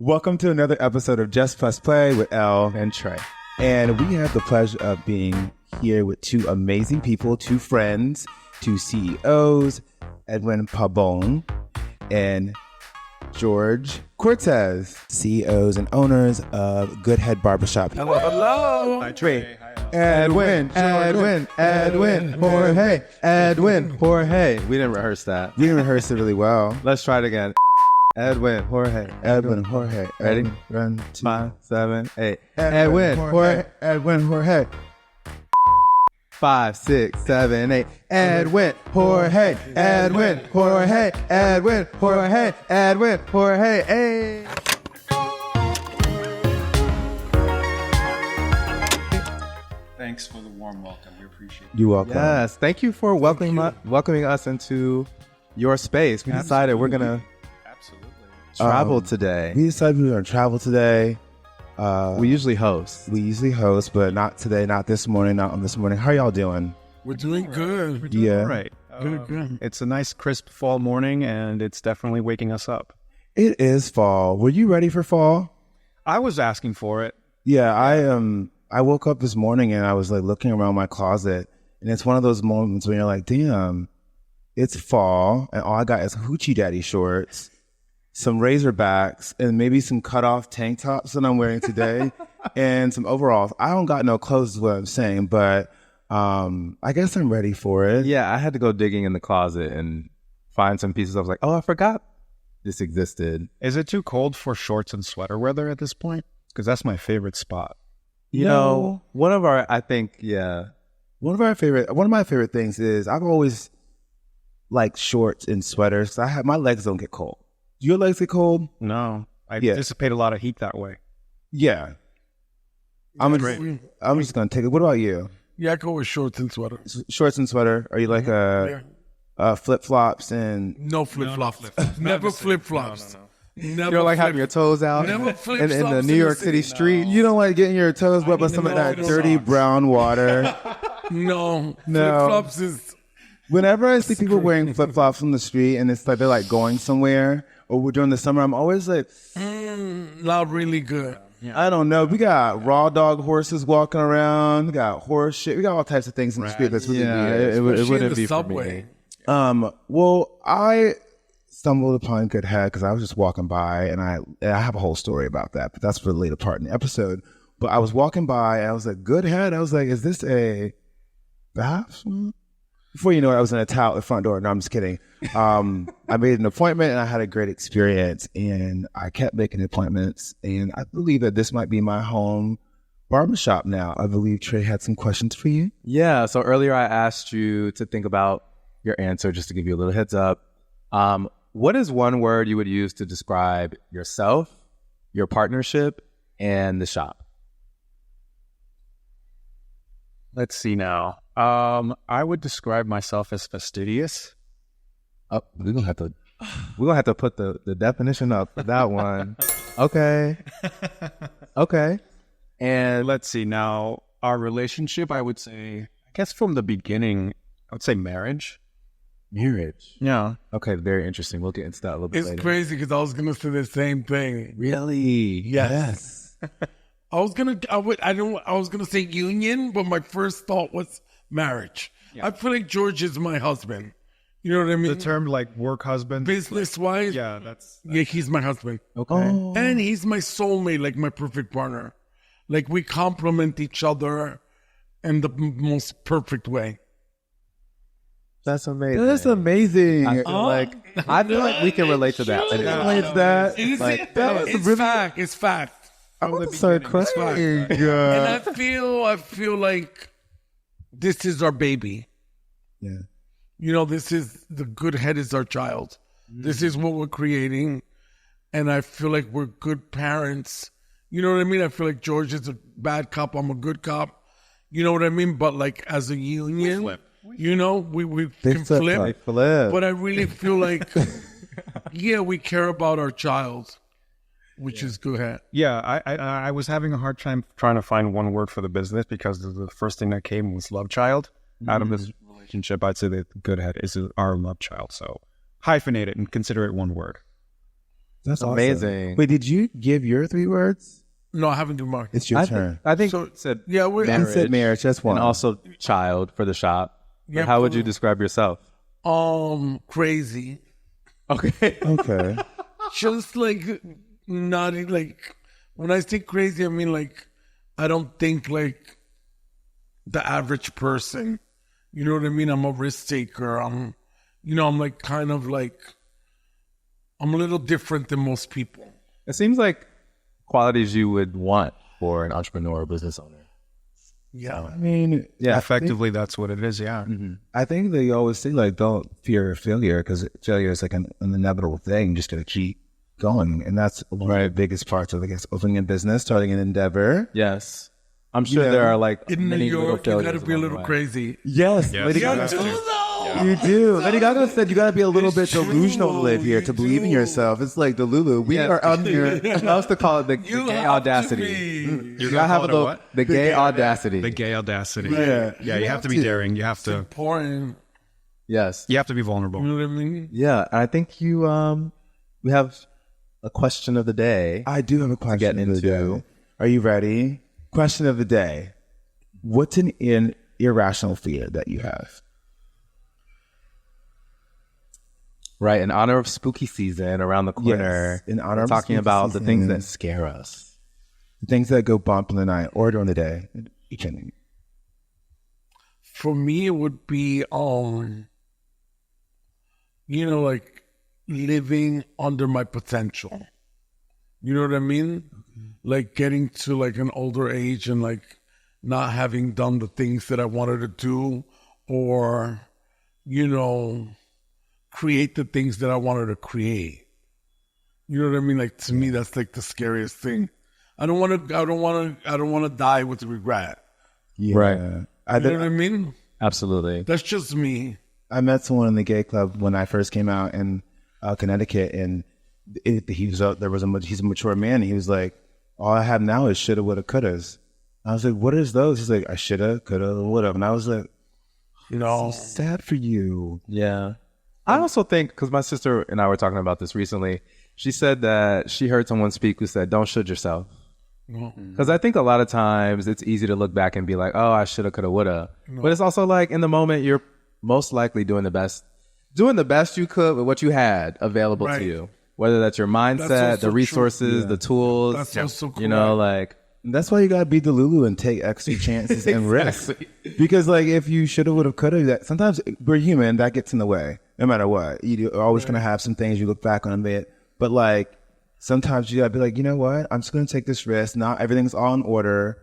Welcome to another episode of Just Press Play with Ell and Trey. And we have the pleasure of being here with two amazing people, two friends, two CEOs, Edwin Pabon and George Cortez, CEOs and owners of Good Head Barbershop. Hello. Hello. Hi, Trey. Edwin, Jorge. We didn't rehearse that. We didn't rehearse it really well. Let's try it again. Edwin, Jorge. Ready? 1, 2, 5, 7, 8. Edwin, Jorge. 5, 6, 7, 8. Edwin, Jorge. Hey. Thanks for the warm welcome. We appreciate it. You're welcome. Yes, thank you for welcoming us into your space. We decided we're going to travel today. We decided we were going to travel today. We usually host. But not today, not this morning, not on this morning. How y'all doing? We're doing good. We're doing Yeah. all right. Good. It's a nice, crisp fall morning, and it's definitely waking us up. It is fall. Were you ready for fall? I was asking for it. Yeah, I woke up this morning and I was like looking around my closet, and it's one of those moments when you're like, damn, it's fall, and all I got is hoochie daddy shorts, some Razorbacks, and maybe some cut off tank tops that I'm wearing today, and some overalls. I don't got no clothes is what I'm saying, but I guess I'm ready for it. Yeah, I had to go digging in the closet and find some pieces. I was like, oh, I forgot this existed. Is it too cold for shorts and sweater weather at this point? Because that's my favorite spot. You know, one of my favorite things is I've always liked shorts and sweaters. My legs don't get cold. Do your legs get cold? No, I Yeah. dissipate a lot of heat that way. Yeah. I'm just gonna take it. What about you? Yeah, I go with shorts and sweaters. Shorts and sweater? Are you like flip flops and? No flip-flops. Never flip-flops. Never You don't like having your toes out Never in flip-flops the New York City street. You don't like getting your toes wet by some of that dirty brown water. No. Flip-flops is... Whenever I see people wearing flip flops on the street and it's like they're like going somewhere or during the summer, I'm always like, not really good. I don't know. We got raw dog horses walking around. We got horse shit. We got all types of things in the street that's really weird. It Especially in wouldn't the be subway. for me. Well, I stumbled upon Good Head because I was just walking by, and I have a whole story about that, but that's for the later part in the episode. But I was walking by, and I was like, Good Head? I was like, is this a bathroom? Before you know it, I was in a towel at the front door. No, I'm just kidding. I made an appointment, and I had a great experience, and I kept making appointments, and I believe that this might be my home barbershop now. I believe Trey had some questions for you. Yeah, so earlier I asked you to think about your answer just to give you a little heads up. What is one word you would use to describe yourself, your partnership, and the shop? Let's see now. I would describe myself as fastidious. Oh, we're gonna have to put the definition up for that one. Okay. And let's see now, our relationship, I would say, I guess from the beginning, I would say marriage. Marriage. Yeah. Okay, very interesting. We'll get into that a little bit It's later. crazy because I was going to say the same thing. Really? Yes. I was going to say union, but my first thought was marriage. Yeah. I feel like George is my husband. You know what I mean? The term like work husband. Business-wise, Yeah, that's yeah, he's my husband. Okay. Oh. And he's my soulmate, like my perfect partner. Like we complement each other in the most perfect way. That's amazing. That's amazing. I feel like we can relate to that. Relate that. Like, It's fact. I'm so crying. And I feel like this is our baby. Yeah. You know, this is the Good Head is our child. This is what we're creating. And I feel like we're good parents. You know what I mean? I feel like George is a bad cop. I'm a good cop. You know what I mean? But like as a union, you know, we can flip. But I really feel like, yeah, we care about our child, which is Good. Yeah, I was having a hard time trying to find one word for the business because the first thing that came was love child. Out of this relationship, I'd say that Good Head is our love child. So hyphenate it and consider it one word. That's awesome. Amazing. Wait, did you give your 3 words? No, I haven't given mine. It's your I turn. think So- it said Yeah, we You said marriage. That's one. and also child for the shop. But Yeah, how would for- you describe yourself? crazy. Okay. Okay. Just like not like when I say crazy, I mean like I don't think like the average person. You know what I mean? I'm a risk taker. I'm like kind of like I'm a little different than most people. It seems like qualities you would want for an entrepreneur or business owner. Yeah. I mean, Yeah. Effectively, that's what it is. Yeah. I think they always say like, don't fear failure because failure is like an inevitable thing. You just got to keep going, and that's one of the biggest parts of, I guess, opening a business, starting an endeavor. Yes. I'm sure Yeah. there are like In New many little York, you failures got to be a along the little way. crazy. Yes, Yes. Lady Yeah, Gaga. that's true. You do. Lady Gaga said you got to be a little bit It's true. delusional to live here, to You believe in do. yourself. It's like the Lulu. We Yes. are on here. I used to call it the You gay have to audacity. be. You gotta have a little the gay audacity. The gay audacity. Yeah. Yeah. You have to be to. daring. You have It's to. important. Yes. You have to be vulnerable. You know what I mean? Yeah. I think you we have a question of the day. I do have a question get of the into. day. Are you ready? Question of the day. What's an irrational fear that you have? Right, in honor of spooky season around the corner. Yes, in honor we're of talking spooky about the season. things that scare us. Things that go bump in the night or during the day. Each ending. For me, it would be like living under my potential. You know what I mean? Like getting to like an older age and like not having done the things that I wanted to do, or create the things that I wanted to create. You know what I mean? Like to me, that's like the scariest thing. I don't want to die with regret. Yeah. Right. I, You know what I mean? Absolutely. That's just me. I met someone in the gay club when I first came out in Connecticut, and he's a mature man. And he was like, "All I have now is shoulda, woulda, couldas." I was like, "What is those?" He's like, "I shoulda, coulda, woulda," and I was like, "Sad for you." Yeah. I also think, because my sister and I were talking about this recently, she said that she heard someone speak who said, don't should yourself. Because I think a lot of times it's easy to look back and be like, oh, I shoulda, coulda, woulda. But it's also like in the moment, you're most likely doing the best you could with what you had available Right. to you. Whether that's your mindset, also the true. resources, the tools, That's also correct. like, That's why you gotta be Delulu and take extra chances and risks. Because like if you shoulda, woulda, coulda, that sometimes we're human, that gets in the way. No matter what, you're always gonna have some things you look back on it. But like sometimes you gotta be like, you know what? I'm just gonna take this risk. Not everything's all in order,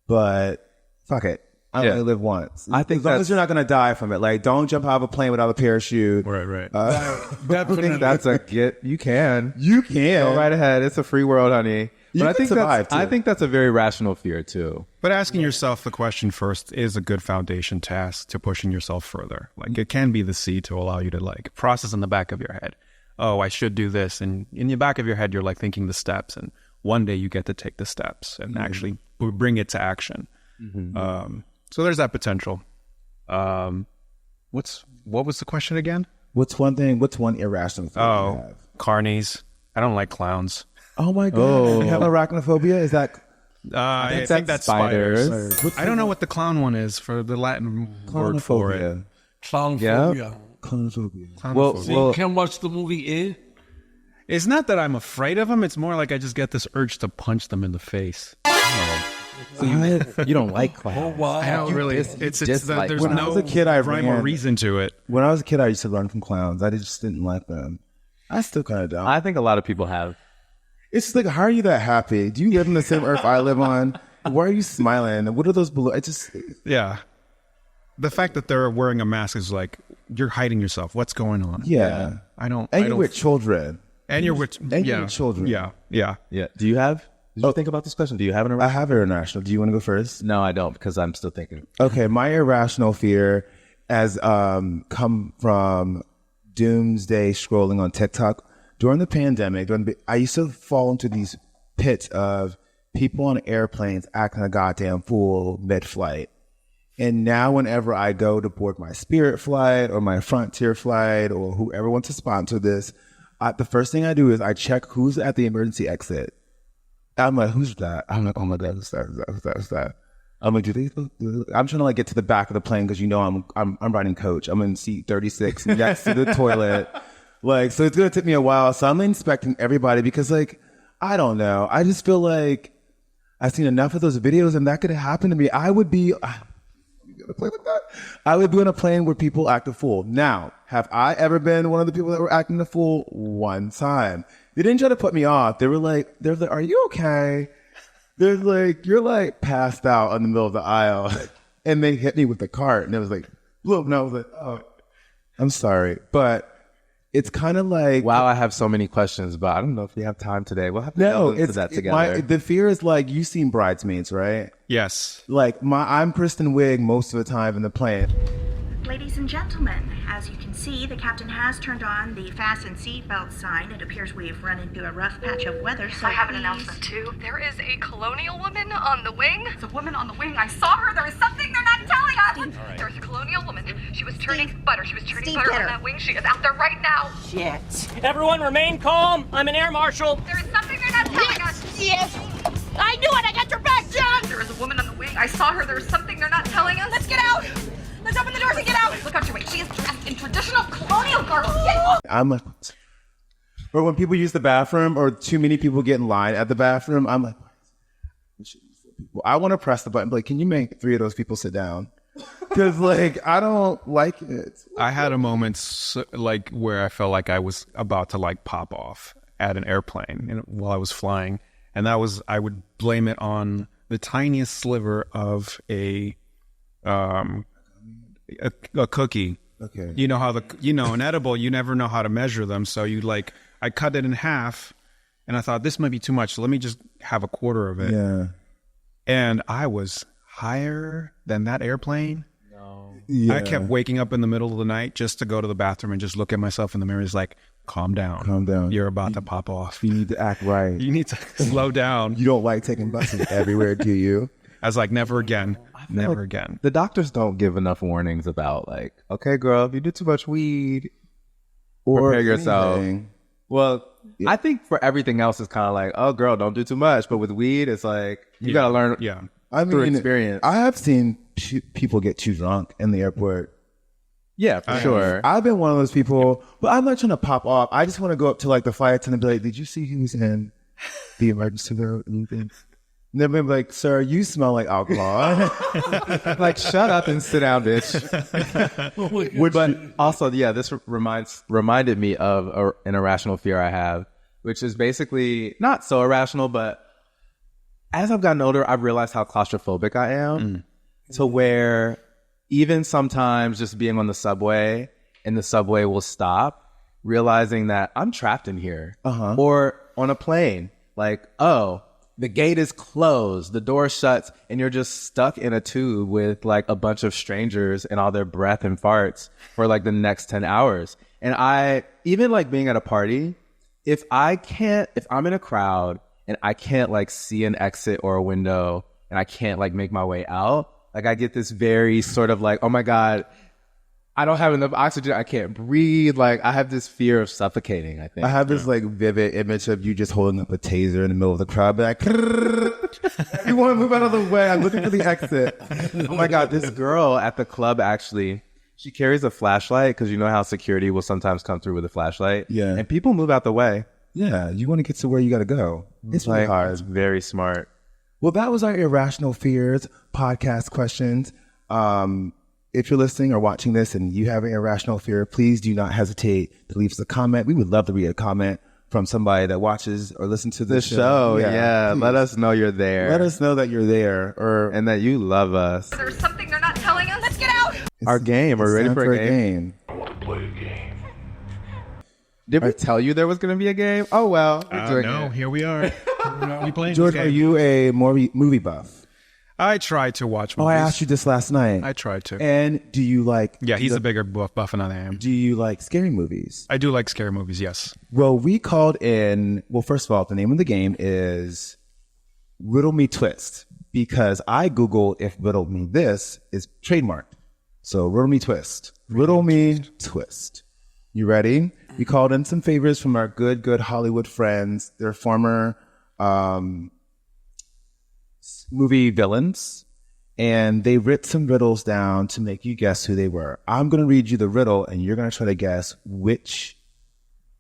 but fuck it. I only live once. I think as long that's- as you're not gonna die from it. Like don't jump out of a plane without a parachute. Right. Definitely. that's a get. You can. You can. Go right ahead. It's a free world, honey. You But can survive, I too. think that's a very rational fear too. But asking yourself the question first is a good foundation task to pushing yourself further. Like it can be the seed to allow you to like process in the back of your head. Oh, I should do this. And in the back of your head, you're like thinking the steps. And one day you get to take the steps and actually bring it to action. So there's that potential. What was the question again? What's one irrational thing you Oh, have? carnies. I don't like clowns. Oh my god. You have arachnophobia? Is that I think think that's that's spiders. spiders. I don't know what the clown one is for the Latin word for it. clonophobia? Clownphobia. Clonophobia. Well, So you can't watch the movie It? It's not that I'm afraid of them. It's more like I just get this urge to punch them in the face. so you don't like clowns. Wow. I don't really. It's dislike there's When I no was a kid, I rhyme or ran- reason to it. When I was a kid, I used to run from clowns. I just didn't like them. I still kind of don't. I think a lot of people have. It's just like, how are you that happy? Do you live in the same earth I live on? Why are you smiling? What are those below? It just, Yeah. The fact that they're wearing a mask is like you're hiding yourself. What's going on? yeah. I don't. And I you're don't, with children. and you're with and you're with children. Yeah. Yeah. Yeah. Do you have? Did you think about this question? Do you have an I have irrational. Do you want to go first? No, I don't, because I'm still thinking. Okay, my irrational fear has come from doomsday scrolling on TikTok. During the pandemic, I used to fall into these pits of people on airplanes acting a goddamn fool mid-flight. And now whenever I go to board my Spirit flight or my Frontier flight or whoever wants to sponsor this, the first thing I do is I check who's at the emergency exit. I'm like, who's that? I'm like, oh my God, who's that? I'm like, I'm trying to like get to the back of the plane because I'm riding coach. I'm in seat 36 next to the toilet. Like, so it's gonna take me a while. So I'm inspecting everybody because like, I don't know. I just feel like I've seen enough of those videos and that could happen to me. I would be I would be on a plane where people act a fool. Now, have I ever been one of the people that were acting a fool? One time. They didn't try to put me off. They were like, are you okay? They're like, you're like passed out in the middle of the aisle. And they hit me with the cart. And it was like, look, and I was like, oh, I'm sorry. But it's kind of like, wow, I have so many questions, but I don't know if we have time today. We'll have to delve into that together. The fear is like, you've seen Bridesmaids, right? Yes. Like I'm Kristen Wiig most of the time in the plane. Ladies and gentlemen, as you can see, the captain has turned on the fasten seatbelt sign. It appears we've run into a rough patch of weather, so I have an announcement too. There is a colonial woman on the wing. There's a woman on the wing. I saw her. There is something they're not telling us. Right. There is a colonial woman. She was turning butter. She was turning Steve, butter get on her. that wing. She is out there right now. Shit. Everyone remain calm. I'm an air marshal. There is something they're not telling us. Yes. I knew it. I got your back, John. There is a woman on the wing. I saw her. There is something they're not telling us. Let's get out. Let's open the doors and get out. Look out your way. She is dressed in traditional colonial garb. I'm like, or when people use the bathroom or too many people get in line at the bathroom, I'm like, I want to press the button, but like, can you make 3 of those people sit down? Because like, I don't like it. I had a moment like where I felt like I was about to like pop off at an airplane while I was flying. And that was, I would blame it on the tiniest sliver of a cookie. Okay. You know how an edible, you never know how to measure them. So I cut it in half and I thought this might be too much. So let me just have a quarter of it. Yeah. And I was higher than that airplane. No. Yeah. I kept waking up in the middle of the night just to go to the bathroom and just look at myself in the mirror. It's like, calm down. Calm down. You're about to pop off. You need to act right. You need to slow down. You don't like taking buses everywhere, do you? I was like, never again. Never like again. The doctors don't give enough warnings about like, okay, girl, if you do too much weed, Or prepare yourself. anything. Well, I think for everything else, it's kind of like, oh, girl, don't do too much. But with weed, it's like, you got to learn through experience. I have seen people get too drunk in the airport. Yeah, for sure. I've been one of those people, but I'm not trying to pop off. I just want to go up to like the flight attendant and be like, did you see who's in the emergency room? And they'll be like, sir, you smell like alcohol. Like, shut up and sit down, bitch. But also, yeah, this reminded me of an irrational fear I have, which is basically not so irrational, but as I've gotten older, I've realized how claustrophobic I am to where even sometimes just being on the subway and the subway will stop, realizing that I'm trapped in here. Or on a plane, like, oh, the gate is closed, the door shuts, and you're just stuck in a tube with like a bunch of strangers and all their breath and farts for like the next 10 hours. And I, even like being at a party, if I'm in a crowd and I can't like see an exit or a window and I can't like make my way out, like I get this very sort of like, oh my God, I don't have enough oxygen. I can't breathe. Like I have this fear of suffocating, I think. I have this like vivid image of you just holding up a taser in the middle of the crowd, be like, you want to move out of the way. I'm looking for the exit. Oh my God, this girl at the club actually, she carries a flashlight because you know how security will sometimes come through with a flashlight. Yeah. And people move out the way. Yeah, you want to get to where you got to go. It's really hard. It's very smart. Well, that was our Irrational Fears podcast questions. If you're listening or watching this and you have an irrational fear, please do not hesitate to leave us a comment. We would love to read a comment from somebody that watches or listens to this show. Yeah, let us know you're there. Let us know that you're there and that you love us. There's something they're not telling us. Let's get out. Our game. We're ready time for a game. I want to play a game. Did we tell you there was going to be a game? Oh, well. We're doing No, it. here we are. We playing George, this are game. you a movie buff? I try to watch movies. Oh, I asked you this last night. I tried to. And do you like... Yeah, he's a bigger buff than I am. Do you like scary movies? I do like scary movies, yes. Well, we called in... Well, first of all, the name of the game is Riddle Me Twist, because I Googled if Riddle Me This is trademarked. So Riddle Me Twist. Riddle Me Twist. You ready? We called in some favors from our good Hollywood friends. They're former movie villains, and they writ some riddles down to make you guess who they were. I'm going to read you the riddle, and you're going to try to guess which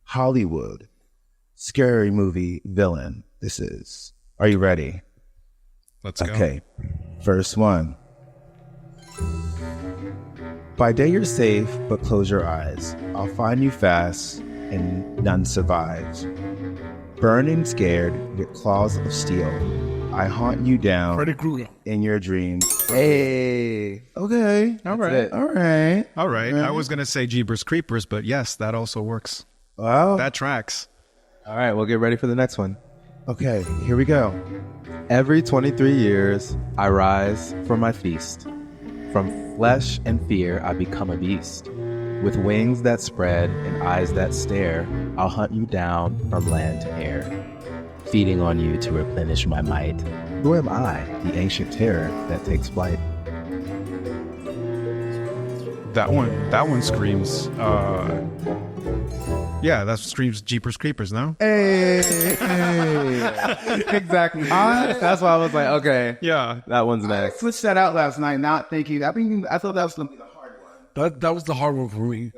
Hollywood scary movie villain this is. Are you ready? Let's go. Okay. First one. By day you're safe, but close your eyes. I'll find you fast, and none survives. Burning scared with claws of steel, I haunt you down Freddy Krueger. in your dreams. Hey. Okay. All right. All right. All right. I was going to say Jeepers Creepers, but yes, that also works. Well, That tracks. All right, we'll get ready for the next one. okay. Here we go. Every 23 years, I rise from my feast. From flesh and fear, I become a beast. With wings that spread and eyes that stare, I'll hunt you down from land to air, feeding on you to replenish my might. Who am I, the ancient terror that takes flight? That one screams. Yeah, that screams Jeepers Creepers, no? Hey. Exactly. That's why I was like, okay, Yeah. that one's I next. switched that out last night, not thinking. I mean, I thought that was going to be the hard one. That was the hard one for me.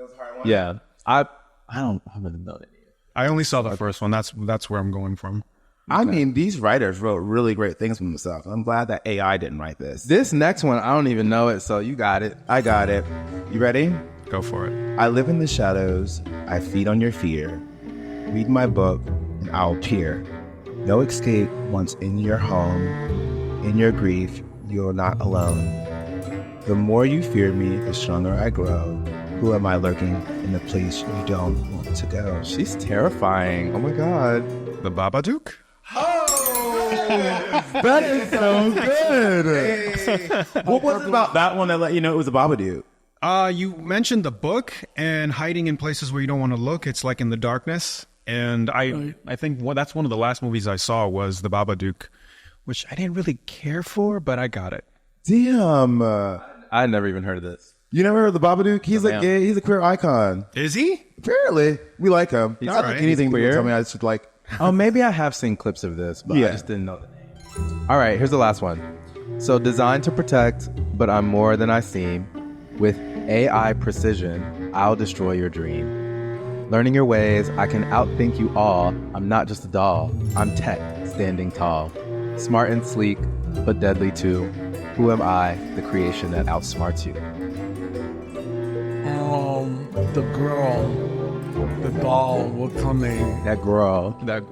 Yeah, I haven't known it. I only saw the first one. That's where I'm going from. I mean, these writers wrote really great things for themselves. I'm glad that AI didn't write this. This next one, I don't even know it, so you got it. I got it. You ready? Go for it. I live in the shadows. I feed on your fear. Read my book, and I'll peer. No escape once in your home. In your grief, you're not alone. The more you fear me, the stronger I grow. Who am I lurking in the place you don't want to go? She's terrifying. Oh my god. The Babadook? That is so good. What was it about that one that let you know it was a Babadook? You mentioned the book and hiding in places where you don't want to look. It's like in the darkness. And I think that's one of the last movies I saw was The Babadook, which I didn't really care for, but I got it. Damn. I never even heard of this. You never heard of the Babadook? He's No, a gay. He's a queer icon. Is he? Apparently, we like him. He's Not all like right. anything He's people queer. tell me I should like. Oh, maybe I have seen clips of this, but Yeah. I just didn't know the name. All right, here's the last one. So designed to protect, but I'm more than I seem. With AI precision, I'll destroy your dream. Learning your ways, I can outthink you all. I'm not just a doll. I'm tech, standing tall. Smart and sleek, but deadly too. Who am I, the creation that outsmarts you? The girl, the doll, what's her name? That girl. That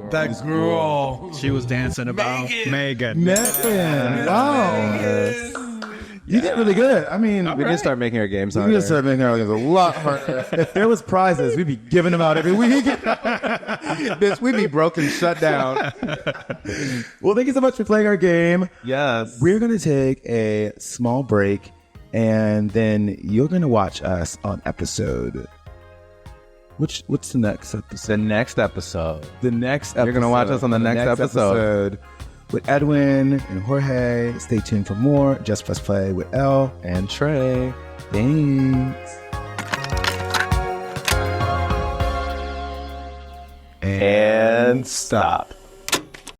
girl. She was dancing about Megan. Man, wow. You did really good. I mean, We can start making our games we harder. could start making our games a lot harder. If there was prizes, we'd be giving them out every week. Bitch, we'd be broken, shut down. Well, thank you so much for playing our game. Yes. We're going to take a small break, and then you're going to watch us on episode. What's the next episode? The next episode. The next episode. You're gonna watch us on the next episode. with Edwin and Jorge. Stay tuned for more. Just Press Play with Ell And Trey. Thanks. And stop.